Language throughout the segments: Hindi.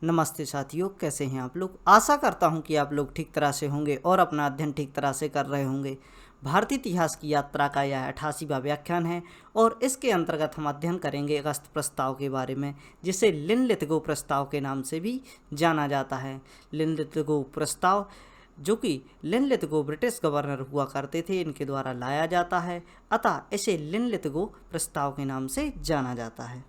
नमस्ते साथियों, कैसे हैं आप लोग। आशा करता हूं कि आप लोग ठीक तरह से होंगे और अपना अध्ययन ठीक तरह से कर रहे होंगे। भारतीय इतिहास की यात्रा का यह 88वां व्याख्यान है और इसके अंतर्गत हम अध्ययन करेंगे अगस्त प्रस्ताव के बारे में, जिसे लिनलिथगो प्रस्ताव के नाम से भी जाना जाता है। लिनलिथगो प्रस्ताव, जो कि लिनलिथगो ब्रिटिश गवर्नर हुआ करते थे, इनके द्वारा लाया जाता है, अतः इसे लिनलिथगो प्रस्ताव के नाम से जाना जाता है।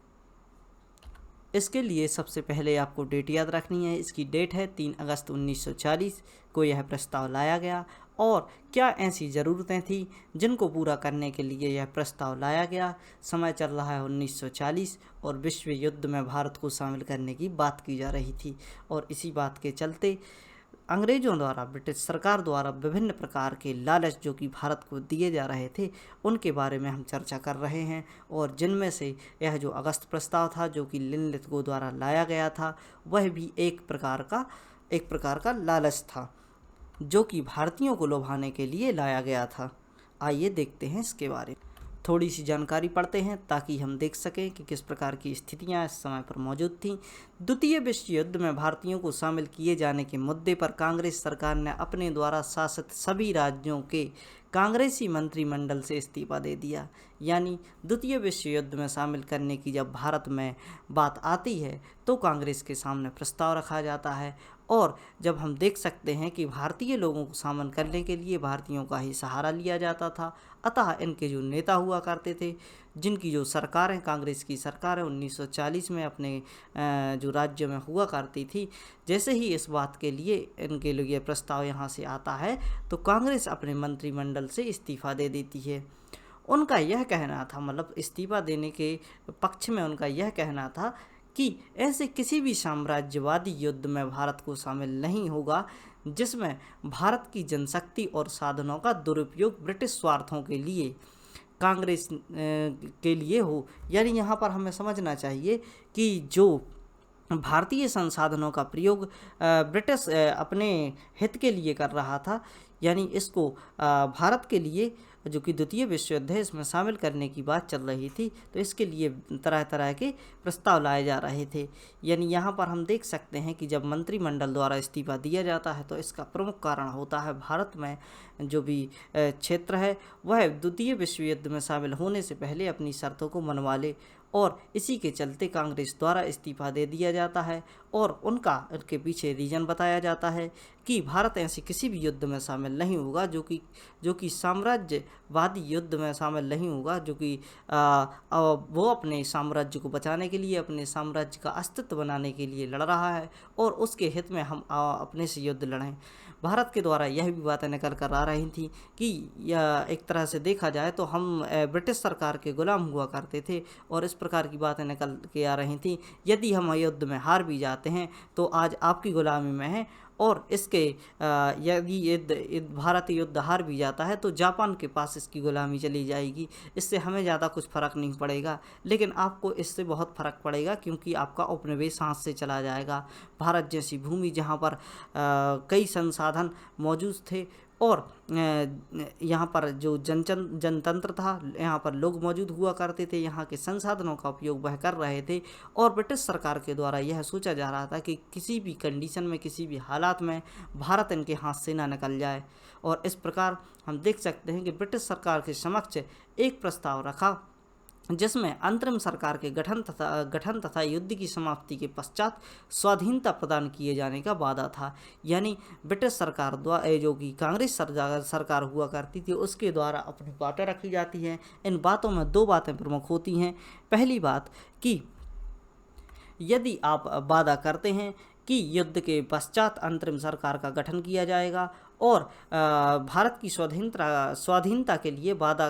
इसके लिए सबसे पहले आपको डेट याद रखनी है। इसकी डेट है 3 अगस्त 1940 को यह प्रस्ताव लाया गया। और क्या ऐसी ज़रूरतें थी जिनको पूरा करने के लिए यह प्रस्ताव लाया गया। समय चल रहा है 1940 और विश्व युद्ध में भारत को शामिल करने की बात की जा रही थी, और इसी बात के चलते अंग्रेज़ों द्वारा, ब्रिटिश सरकार द्वारा विभिन्न प्रकार के लालच जो कि भारत को दिए जा रहे थे, उनके बारे में हम चर्चा कर रहे हैं। और जिनमें से यह जो अगस्त प्रस्ताव था, जो कि लिनलिथगो द्वारा लाया गया था, वह भी एक प्रकार का लालच था, जो कि भारतीयों को लुभाने के लिए लाया गया था। आइए देखते हैं इसके बारे में। थोड़ी सी जानकारी पढ़ते हैं ताकि हम देख सकें कि किस प्रकार की स्थितियां इस समय पर मौजूद थीं। द्वितीय विश्व युद्ध में भारतीयों को शामिल किए जाने के मुद्दे पर कांग्रेस सरकार ने अपने द्वारा शासित सभी राज्यों के कांग्रेसी मंत्रिमंडल से इस्तीफा दे दिया। यानी द्वितीय विश्व युद्ध में शामिल करने की जब भारत में बात आती है तो कांग्रेस के सामने प्रस्ताव रखा जाता है। और जब हम देख सकते हैं कि भारतीय लोगों को शामिल करने के लिए भारतीयों का ही सहारा लिया जाता था, अतः इनके जो नेता हुआ करते थे, जिनकी जो सरकारें, कांग्रेस की सरकारें 1940 में अपने जो राज्य में हुआ करती थी, जैसे ही इस बात के लिए इनके लिए प्रस्ताव यहाँ से आता है तो कांग्रेस अपने मंत्रिमंडल से इस्तीफा दे देती है। उनका यह कहना था, मतलब इस्तीफा देने के पक्ष में उनका यह कहना था कि ऐसे किसी भी साम्राज्यवादी युद्ध में भारत को शामिल नहीं होगा जिसमें भारत की जनशक्ति और साधनों का दुरुपयोग ब्रिटिश स्वार्थों के लिए, कांग्रेस के लिए हो। यानी यहाँ पर हमें समझना चाहिए कि जो भारतीय संसाधनों का प्रयोग ब्रिटिश अपने हित के लिए कर रहा था, यानी इसको भारत के लिए, जो कि द्वितीय विश्व युद्ध है, इसमें शामिल करने की बात चल रही थी, तो इसके लिए तरह तरह के प्रस्ताव लाए जा रहे थे। यानी यहाँ पर हम देख सकते हैं कि जब मंत्रिमंडल द्वारा इस्तीफा दिया जाता है तो इसका प्रमुख कारण होता है भारत में जो भी क्षेत्र है वह द्वितीय विश्व युद्ध में शामिल होने से पहले अपनी शर्तों को मनवा ले, और इसी के चलते कांग्रेस द्वारा इस्तीफा दे दिया जाता है। और उनके पीछे रीज़न बताया जाता है कि भारत ऐसे किसी भी युद्ध में शामिल नहीं होगा जो कि साम्राज्यवादी युद्ध में शामिल नहीं होगा, जो कि वो अपने साम्राज्य को बचाने के लिए, अपने साम्राज्य का अस्तित्व बनाने के लिए लड़ रहा है, और उसके हित में हम अपने से युद्ध लड़ें। भारत के द्वारा यह भी बातें निकल कर आ रही थी कि एक तरह से देखा जाए तो हम ब्रिटिश सरकार के गुलाम हुआ करते थे, और इस प्रकार की बातें निकल के आ रही थी, यदि हम युद्ध में हार भी जाते हैं तो आज आपकी गुलामी में है, और इसके यदि भारत युद्ध हार भी जाता है तो जापान के पास इसकी गुलामी चली जाएगी। इससे हमें ज़्यादा कुछ फ़र्क नहीं पड़ेगा, लेकिन आपको इससे बहुत फ़र्क पड़ेगा, क्योंकि आपका उपनिवेश हाथ से चला जाएगा। भारत जैसी भूमि जहाँ पर कई संसाधन मौजूद थे, और यहाँ पर जो जनतंत्र था, यहाँ पर लोग मौजूद हुआ करते थे, यहाँ के संसाधनों का उपयोग वह कर रहे थे, और ब्रिटिश सरकार के द्वारा यह सोचा जा रहा था कि किसी भी कंडीशन में, किसी भी हालात में भारत इनके हाथ से ना निकल जाए। और इस प्रकार हम देख सकते हैं कि ब्रिटिश सरकार के समक्ष एक प्रस्ताव रखा जिसमें अंतरिम सरकार के गठन तथा युद्ध की समाप्ति के पश्चात स्वाधीनता प्रदान किए जाने का वादा था। यानी ब्रिटिश सरकार द्वारा, जो कि कांग्रेस सरकार हुआ करती थी, उसके द्वारा अपनी बातें रखी जाती हैं। इन बातों में दो बातें प्रमुख होती हैं। पहली बात कि यदि आप वादा करते हैं कि युद्ध के पश्चात अंतरिम सरकार का गठन किया जाएगा और भारत की स्वाधीनता के लिए वादा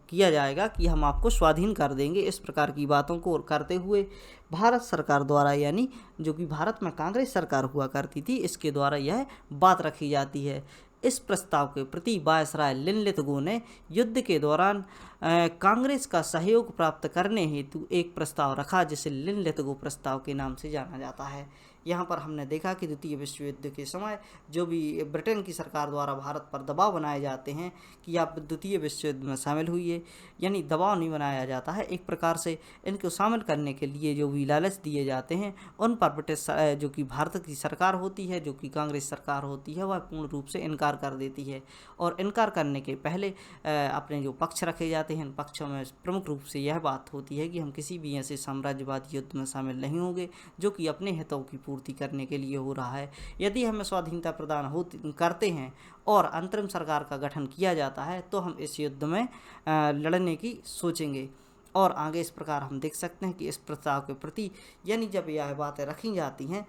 किया जाएगा कि हम आपको स्वाधीन कर देंगे, इस प्रकार की बातों को करते हुए भारत सरकार द्वारा, यानी जो कि भारत में कांग्रेस सरकार हुआ करती थी, इसके द्वारा यह बात रखी जाती है। इस प्रस्ताव के प्रति वायसराय लिनलिथगो ने युद्ध के दौरान कांग्रेस का सहयोग प्राप्त करने हेतु एक प्रस्ताव रखा, जिसे लिनलिथगो प्रस्ताव के नाम से जाना जाता है। यहाँ पर हमने देखा कि द्वितीय विश्व युद्ध के समय जो भी ब्रिटेन की सरकार द्वारा भारत पर दबाव बनाए जाते हैं कि आप द्वितीय विश्व युद्ध में शामिल हुई, यानी दबाव नहीं बनाया जाता है, एक प्रकार से इनको शामिल करने के लिए जो भी लालच दिए जाते हैं उन पर ब्रिटिश जो कि भारत की सरकार होती है, जो कि कांग्रेस सरकार होती है, वह पूर्ण रूप से इनकार कर देती है। और इनकार करने के पहले अपने जो पक्ष रखे जाते हैं, इन पक्षों में प्रमुख रूप से यह बात होती है कि हम किसी भी ऐसे साम्राज्यवादी युद्ध में शामिल नहीं होंगे जो कि अपने हितों की पूर्ति करने के लिए हो रहा है। यदि हमें स्वाधीनता प्रदान करते हैं और अंतरिम सरकार का गठन किया जाता है तो हम इस युद्ध में लड़ने की सोचेंगे। और आगे इस प्रकार हम देख सकते हैं कि इस प्रस्ताव के प्रति यानी जब यह बातें रखी जाती हैं,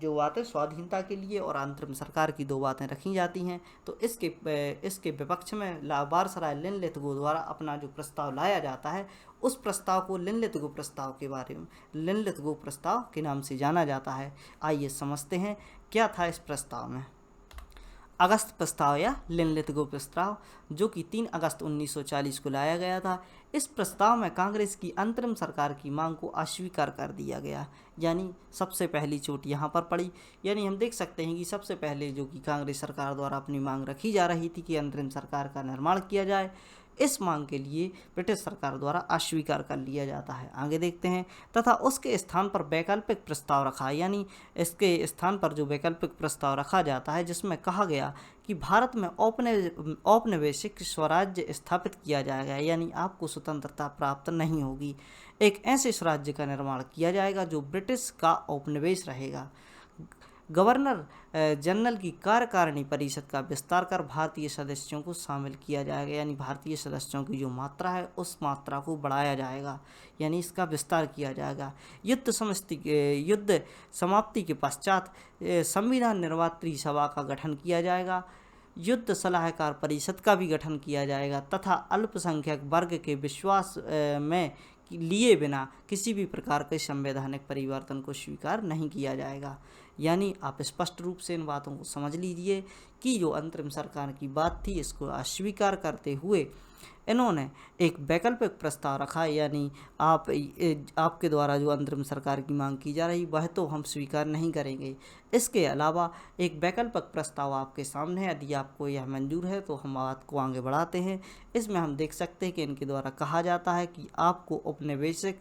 जो बातें स्वाधीनता के लिए और अंतरिम सरकार की दो बातें रखी जाती हैं, तो इसके विपक्ष में वायसराय लिनलिथगो द्वारा अपना जो प्रस्ताव लाया जाता है उस प्रस्ताव को लिनलिथगो प्रस्ताव के बारे में लिनलिथगो प्रस्ताव के नाम से जाना जाता है। आइए समझते हैं क्या था इस प्रस्ताव में। अगस्त प्रस्ताव या लिनलिथगो प्रस्ताव जो कि 3 अगस्त 1940 को लाया गया था। इस प्रस्ताव में कांग्रेस की अंतरिम सरकार की मांग को अस्वीकार कर दिया गया, यानी सबसे पहली चोट यहाँ पर पड़ी। यानी हम देख सकते हैं कि सबसे पहले जो कि कांग्रेस सरकार द्वारा अपनी मांग रखी जा रही थी कि अंतरिम सरकार का निर्माण किया जाए, इस मांग के लिए ब्रिटिश सरकार द्वारा अस्वीकार कर लिया जाता है। आगे देखते हैं, तथा उसके स्थान पर वैकल्पिक प्रस्ताव रखा, यानी इसके स्थान पर जो वैकल्पिक प्रस्ताव रखा जाता है जिसमें कहा गया कि भारत में औपनिवेशिक स्वराज्य स्थापित किया जाएगा, यानी आपको स्वतंत्रता प्राप्त नहीं होगी। एक ऐसे स्वराज्य का निर्माण किया जाएगा जो ब्रिटिश का औपनिवेश रहेगा। गवर्नर जनरल की कार्यकारिणी परिषद का विस्तार कर भारतीय सदस्यों को शामिल किया जाएगा, यानी भारतीय सदस्यों की जो मात्रा है उस मात्रा को बढ़ाया जाएगा, यानी इसका विस्तार किया जाएगा। युद्ध समाप्ति के पश्चात संविधान निर्मात्री सभा का गठन किया जाएगा। युद्ध सलाहकार परिषद का भी गठन किया जाएगा तथा अल्पसंख्यक वर्ग के विश्वास में लिए बिना किसी भी प्रकार के संवैधानिक परिवर्तन को स्वीकार नहीं किया जाएगा। यानी आप स्पष्ट रूप से इन बातों को समझ लीजिए कि जो अंतरिम सरकार की बात थी इसको अस्वीकार करते हुए इन्होंने एक वैकल्पिक प्रस्ताव रखा, यानी आपके द्वारा जो अंतरिम सरकार की मांग की जा रही वह तो हम स्वीकार नहीं करेंगे। इसके अलावा एक वैकल्पिक प्रस्ताव आपके सामने है, यदि आपको यह मंजूर है तो हम बात को आगे बढ़ाते हैं। इसमें हम देख सकते हैं कि इनके द्वारा कहा जाता है कि आपको औपनिवेशिक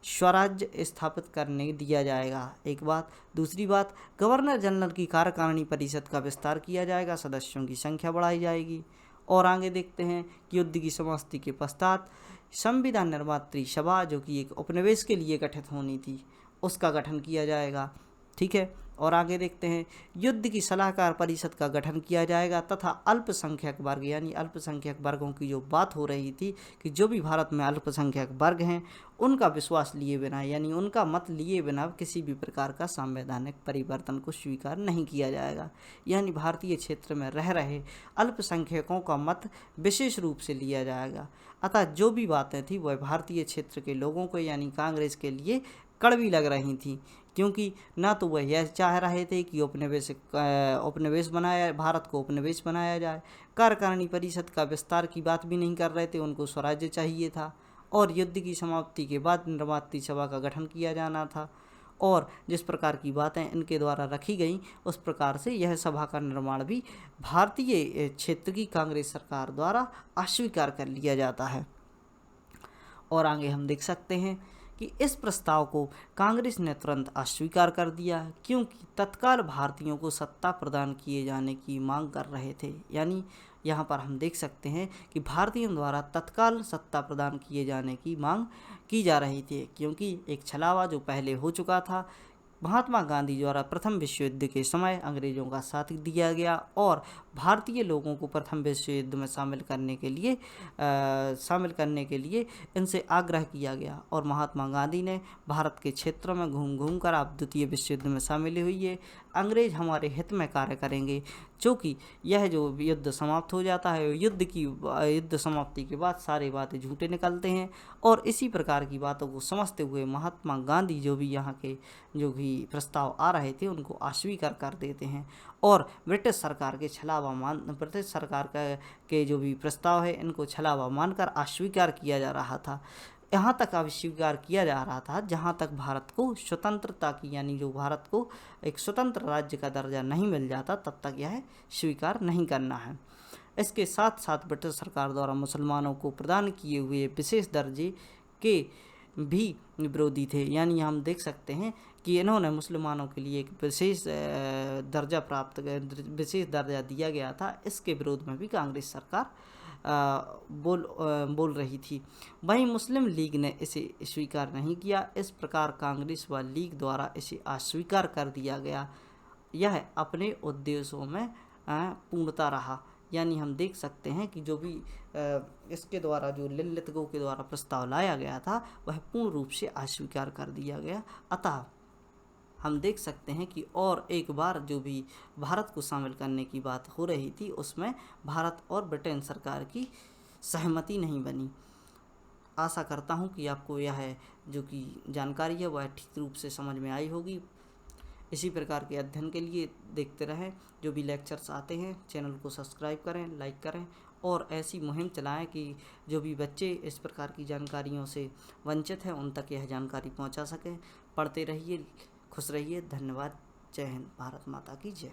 स्वराज्य स्थापित करने दिया जाएगा, एक बात। दूसरी बात, गवर्नर जनरल की कार्यकारिणी परिषद का विस्तार किया जाएगा, सदस्यों की संख्या बढ़ाई जाएगी। और आगे देखते हैं कि युद्ध की समाप्ति के पश्चात संविधान निर्मात्री सभा जो कि एक उपनिवेश के लिए गठित होनी थी उसका गठन किया जाएगा, ठीक है। और आगे देखते हैं, युद्ध की सलाहकार परिषद का गठन किया जाएगा तथा अल्पसंख्यक वर्ग, यानी अल्पसंख्यक वर्गों की जो बात हो रही थी कि जो भी भारत में अल्पसंख्यक वर्ग हैं उनका विश्वास लिए बिना, यानी उनका मत लिए बिना किसी भी प्रकार का संवैधानिक परिवर्तन को स्वीकार नहीं किया जाएगा। यानी भारतीय क्षेत्र में रह रहे अल्पसंख्यकों का मत विशेष रूप से लिया जाएगा। अतः जो भी बातें थी वह भारतीय क्षेत्र के लोगों को यानी कांग्रेस के लिए कड़वी लग रही थी, क्योंकि ना तो वह यह चाह रहे थे कि भारत को उपनिवेश बनाया जाए, कार्यकारिणी परिषद का विस्तार की बात भी नहीं कर रहे थे, उनको स्वराज्य चाहिए था। और युद्ध की समाप्ति के बाद निर्मात्री सभा का गठन किया जाना था। और जिस प्रकार की बातें इनके द्वारा रखी गई उस प्रकार से यह सभा का निर्माण भी भारतीय क्षेत्र की कांग्रेस सरकार द्वारा अस्वीकार कर लिया जाता है। और आगे हम देख सकते हैं कि इस प्रस्ताव को कांग्रेस ने तुरंत अस्वीकार कर दिया, क्योंकि तत्काल भारतीयों को सत्ता प्रदान किए जाने की मांग कर रहे थे। यानी यहाँ पर हम देख सकते हैं कि भारतीयों द्वारा तत्काल सत्ता प्रदान किए जाने की मांग की जा रही थी, क्योंकि एक छलावा जो पहले हो चुका था, महात्मा गांधी द्वारा प्रथम विश्व युद्ध के समय अंग्रेज़ों का साथ दिया गया और भारतीय लोगों को प्रथम विश्व युद्ध में शामिल करने के लिए इनसे आग्रह किया गया। और महात्मा गांधी ने भारत के क्षेत्रों में घूम घूम कर आप द्वितीय विश्व युद्ध में शामिल हुई, अंग्रेज़ हमारे हित में कार्य करेंगे, क्योंकि यह जो युद्ध समाप्त हो जाता है युद्ध समाप्ति के बाद सारी बातें झूठे निकलते हैं। और इसी प्रकार की बातों को समझते हुए महात्मा गांधी जो भी यहाँ के जो भी प्रस्ताव आ रहे थे उनको अस्वीकार कर देते हैं और ब्रिटिश सरकार के जो भी प्रस्ताव है इनको छलावा मानकर अस्वीकार किया जा रहा था। यहाँ तक अस्वीकार किया जा रहा था जहाँ तक भारत को स्वतंत्रता की, यानी जो भारत को एक स्वतंत्र राज्य का दर्जा नहीं मिल जाता तब तक यह स्वीकार नहीं करना है। इसके साथ साथ ब्रिटिश सरकार द्वारा मुसलमानों को प्रदान किए हुए विशेष दर्जे के भी विरोधी थे। यानी हम देख सकते हैं कि इन्होंने मुसलमानों के लिए एक विशेष विशेष दर्जा दिया गया था, इसके विरोध में भी कांग्रेस सरकार बोल रही थी। वहीं मुस्लिम लीग ने इसे स्वीकार नहीं किया। इस प्रकार कांग्रेस व लीग द्वारा इसे अस्वीकार कर दिया गया। यह अपने उद्देश्यों में पूर्णता रहा। यानी हम देख सकते हैं कि जो भी इसके द्वारा जो लिलितगो के द्वारा प्रस्ताव लाया गया था वह पूर्ण रूप से अस्वीकार कर दिया गया। अतः हम देख सकते हैं कि और एक बार जो भी भारत को शामिल करने की बात हो रही थी उसमें भारत और ब्रिटेन सरकार की सहमति नहीं बनी। आशा करता हूं कि आपको यह जो कि जानकारी है वह ठीक रूप से समझ में आई होगी। इसी प्रकार के अध्ययन के लिए देखते रहें, जो भी लेक्चर्स आते हैं चैनल को सब्सक्राइब करें, लाइक करें और ऐसी मुहिम चलाएं कि जो भी बच्चे इस प्रकार की जानकारियों से वंचित हैं उन तक यह जानकारी पहुंचा सकें। पढ़ते रहिए, खुश रहिए। धन्यवाद। जय हिंद। भारत माता की जय।